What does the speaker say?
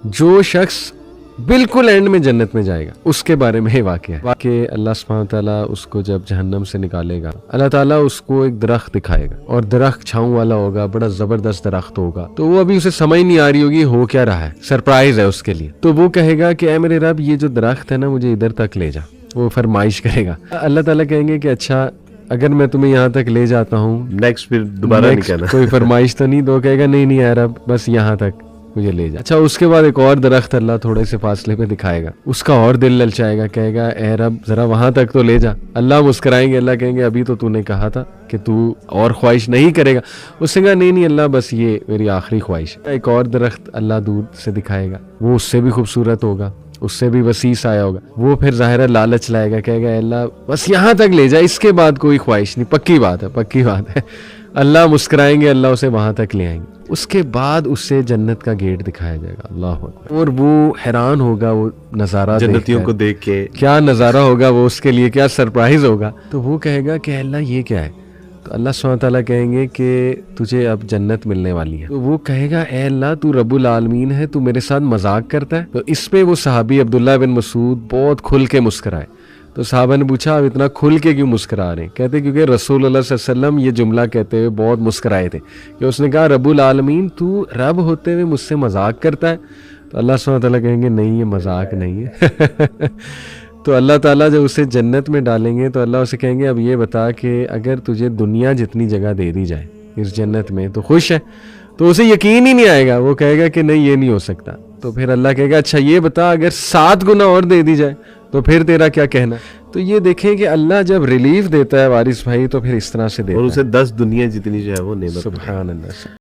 جو شخص بالکل اینڈ میں جنت میں جائے گا اس کے بارے میں واقعہ ہے کہ اللہ سبحانہ تعالیٰ اس کو جب جہنم سے نکالے گا، اللہ تعالیٰ اس کو ایک درخت دکھائے گا، اور درخت چھاؤں والا ہوگا، بڑا زبردست درخت ہوگا. تو وہ ابھی اسے سمجھ نہیں آ رہی ہوگی ہو کیا رہا ہے، سرپرائز ہے اس کے لیے. تو وہ کہے گا کہ اے میرے رب یہ جو درخت ہے نا مجھے ادھر تک لے جا. وہ فرمائش کرے گا. اللہ تعالیٰ کہیں گے کہ اچھا اگر میں تمہیں یہاں تک لے جاتا ہوں نیکسٹ پھر دوبارہ نہیں کہنا، کوئی فرمائش تو نہیں. تو کہے گا نہیں اے رب بس یہاں تک مجھے لے جا. اچھا اس کے بعد ایک اور درخت اللہ تھوڑے سے فاصلے پہ دکھائے گا، اس کا اور دل للچائے گا، کہے گا اے رب ذرا وہاں تک تو لے جا. اللہ مسکرائیں گے، اللہ کہیں گے ابھی تو نے کہا تھا کہ تو اور خواہش نہیں کرے گا. اس نے کہا نہیں اللہ بس یہ میری آخری خواہش ہے. ایک اور درخت اللہ دور سے دکھائے گا، وہ اس سے بھی خوبصورت ہوگا، اس سے بھی وسیع آیا ہوگا. وہ پھر ظاہر لالچ لائے گا، کہے گا اے اللہ بس یہاں تک لے جا، اس کے بعد کوئی خواہش نہیں، پکی بات ہے. اللہ مسکرائیں گے، اللہ اسے وہاں تک لے آئیں گے. اس کے بعد اس سے جنت کا گیٹ دکھایا جائے گا. اللہ اکبر. اور وہ حیران ہوگا وہ نظارہ جنتیوں کو دیکھ کے، کیا نظارہ ہوگا وہ اس کے لیے، کیا سرپرائز ہوگا. تو وہ کہے گا کہ اے اللہ یہ کیا ہے. تو اللہ سبحانہ تعالیٰ کہیں گے کہ تجھے اب جنت ملنے والی ہے. تو وہ کہے گا اے اللہ تو رب العالمین ہے، تو میرے ساتھ مذاق کرتا ہے. تو اس پہ وہ صحابی عبداللہ بن مسعود بہت کھل کے مسکرائے. تو صحابہ نے پوچھا آپ اتنا کھل کے کیوں مسکرا رہے ہیں؟ کہتے کیونکہ رسول اللہ صلی اللہ علیہ وسلم یہ جملہ کہتے ہوئے بہت مسکرائے تھے کہ اس نے کہا رب العالمین تو رب ہوتے ہوئے مجھ سے مذاق کرتا ہے. تو اللہ سبحانہ تعالیٰ کہیں گے نہیں یہ مذاق نہیں ہے. تو اللہ تعالیٰ جب اسے جنت میں ڈالیں گے تو اللہ اسے کہیں گے اب یہ بتا کہ اگر تجھے دنیا جتنی جگہ دے دی جائے اس جنت میں تو خوش ہے؟ تو اسے یقین ہی نہیں آئے گا، وہ کہے گا کہ نہیں یہ نہیں ہو سکتا. تو پھر اللہ کہے گا اچھا یہ بتا اگر 7 گنا اور دے دی جائے تو پھر تیرا کیا کہنا. تو یہ دیکھیں کہ اللہ جب ریلیف دیتا ہے وارث بھائی تو پھر اس طرح سے دیتا ہے، اور اسے 10 دنیا جتنی جو ہے وہ نعمت. سبحان اللہ.